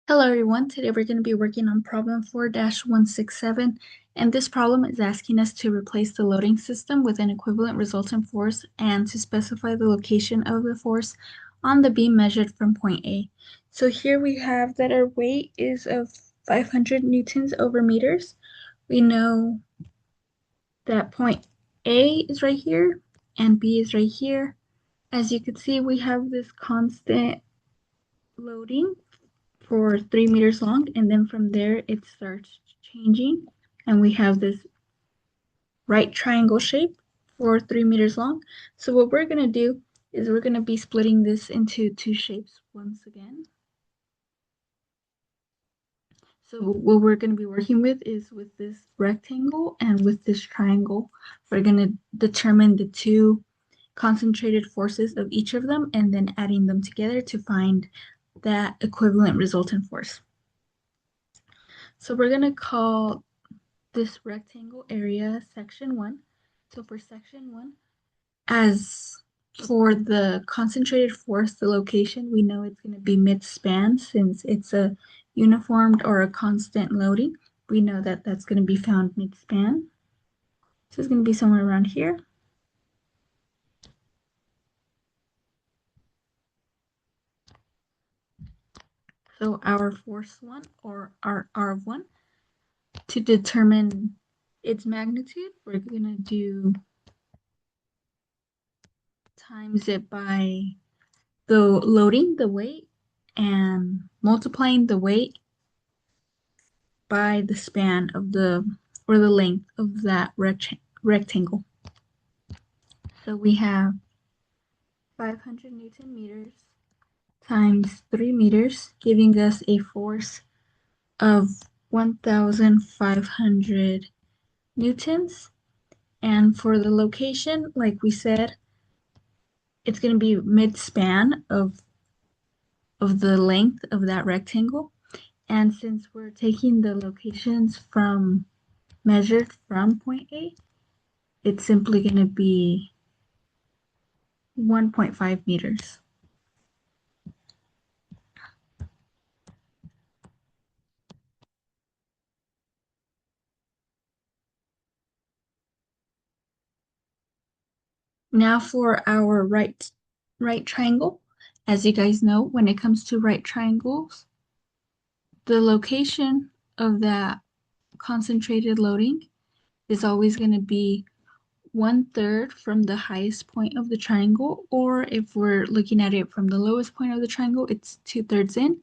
Hello everyone, today we're going to be working on problem 4-167, and this problem is asking us to replace the loading system with an equivalent resultant force and to specify the location of the force on the beam measured from point A. So here we have that our weight is of 500 newtons over meters. We know that point A is right here and B is right here. As you can see, we have this constant loading for 3 meters long, and then from there it starts changing, and we have this right triangle shape for 3 meters long. So what we're going to do is we're going to be splitting this into two shapes once again. So what we're going to be working with is with this rectangle and with this triangle. We're going to determine the two concentrated forces of each of them and then adding them together to find that equivalent resultant force. So we're going to call this rectangle area section 1. So for section 1, as for the concentrated force, the location, we know it's going to be mid-span since it's a uniformed or a constant loading. We know that that's going to be found mid-span. So it's going to be somewhere around here. So our force 1 or our R of 1, to determine its magnitude, we're going to do times it by the loading, the weight, and multiplying the weight by the span of or the length of that rectangle. So we have 500 Newton meters times 3 meters, giving us a force of 1,500 newtons. And for the location, like we said, it's going to be mid-span of the length of that rectangle. And since we're taking the locations from measured from point A, it's simply going to be 1.5 meters. Now for our right triangle. As you guys know, when it comes to right triangles, the location of that concentrated loading is always going to be 1/3 from the highest point of the triangle, or if we're looking at it from the lowest point of the triangle, it's 2/3 in.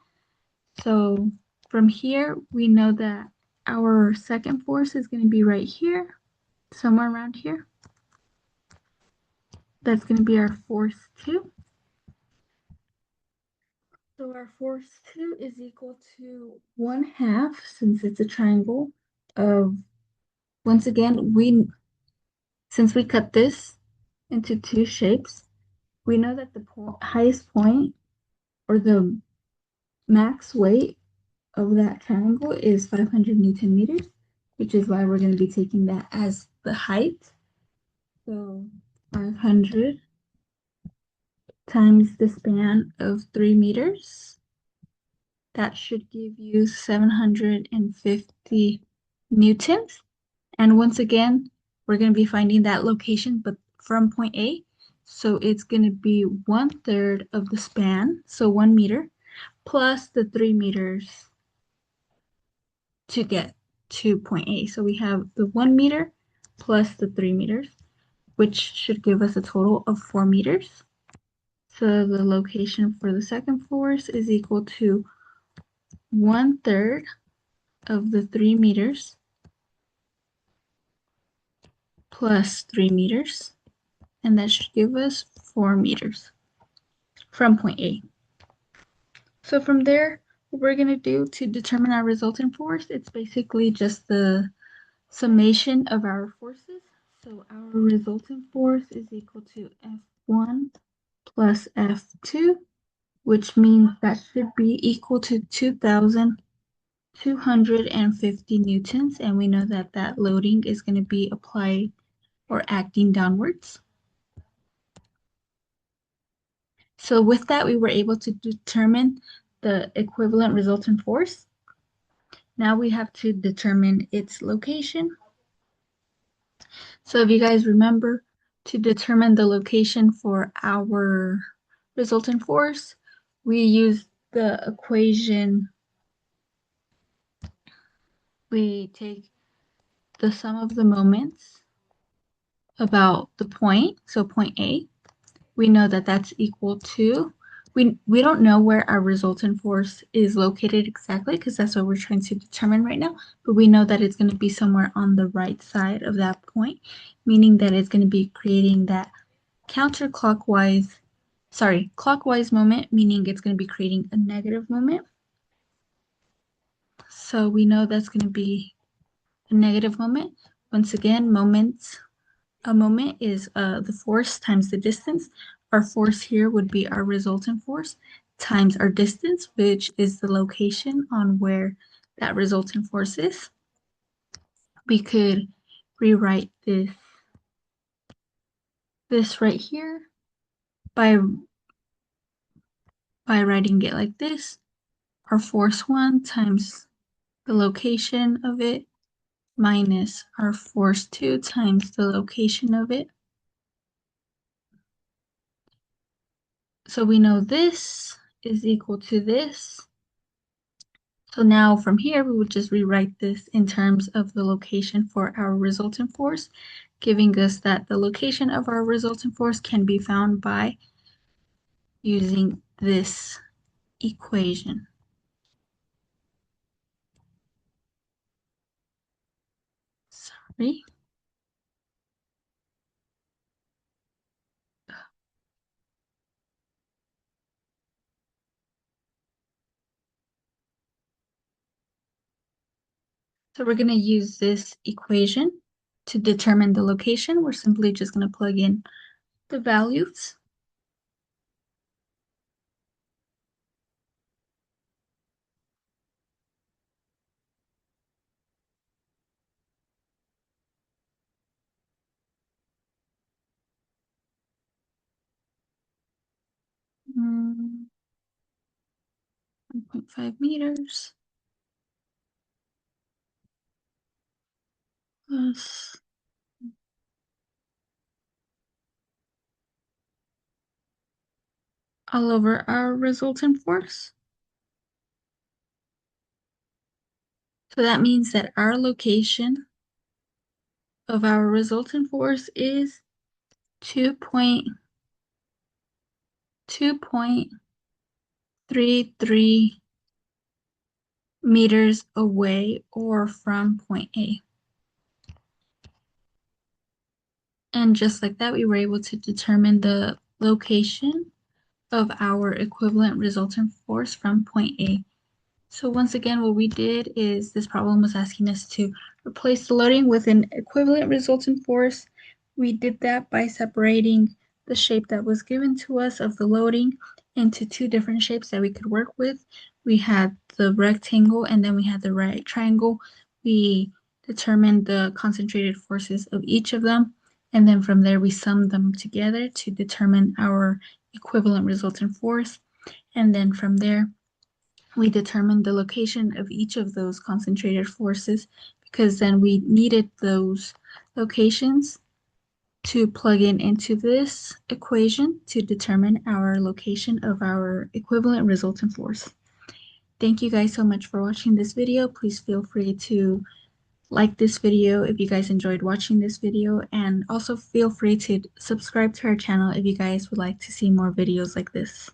So from here, we know that our second force is going to be right here, somewhere around here. That's going to be our force 2. So our force 2 is equal to 1/2, since it's a triangle, of, once again, since we cut this into two shapes, we know that the highest point or the max weight of that triangle is 500 Newton meters, which is why we're going to be taking that as the height. So 500 times the span of 3 meters, that should give you 750 newtons. And once again, we're going to be finding that location, but from point A. So it's going to be 1/3 of the span, so 1 meter, plus the 3 meters to get to point A. So we have the 1 meter plus the 3 meters, which should give us a total of 4 meters. So the location for the second force is equal to 1/3 of the 3 meters plus 3 meters, and that should give us 4 meters from point A. So from there, what we're going to do to determine our resultant force, it's basically just the summation of our forces. So our resultant force is equal to F1 plus F2, which means that should be equal to 2,250 newtons, and we know that that loading is going to be applied or acting downwards. So with that, we were able to determine the equivalent resultant force. Now we have to determine its location. So if you guys remember, to determine the location for our resultant force, we use the equation. We take the sum of the moments about the point, so point A. We know that that's equal to, we don't know where our resultant force is located exactly because that's what we're trying to determine right now, but we know that it's going to be somewhere on the right side of that point, meaning that it's going to be creating that clockwise moment, meaning it's going to be creating a negative moment. So we know that's going to be a negative moment. Once again, a moment is the force times the distance. Our force here would be our resultant force times our distance, which is the location on where that resultant force is. We could rewrite this right here by writing it like this. Our force 1 times the location of it minus our force 2 times the location of it. So we know this is equal to this. So now from here, we would just rewrite this in terms of the location for our resultant force, giving us that the location of our resultant force can be found by using this equation. Sorry. So we're going to use this equation to determine the location. We're simply just going to plug in the values. Mm, 1.5 meters plus all over our resultant force. So that means that our location of our resultant force is 2.33 meters away or from point A. And just like that, we were able to determine the location of our equivalent resultant force from point A. So once again, what we did is this problem was asking us to replace the loading with an equivalent resultant force. We did that by separating the shape that was given to us of the loading into two different shapes that we could work with. We had the rectangle and then we had the right triangle. We determined the concentrated forces of each of them. And then from there, we summed them together to determine our equivalent resultant force. And then from there, we determined the location of each of those concentrated forces because then we needed those locations to plug in into this equation to determine our location of our equivalent resultant force. Thank you guys so much for watching this video. Please feel free to like this video if you guys enjoyed watching this video, and also feel free to subscribe to our channel if you guys would like to see more videos like this.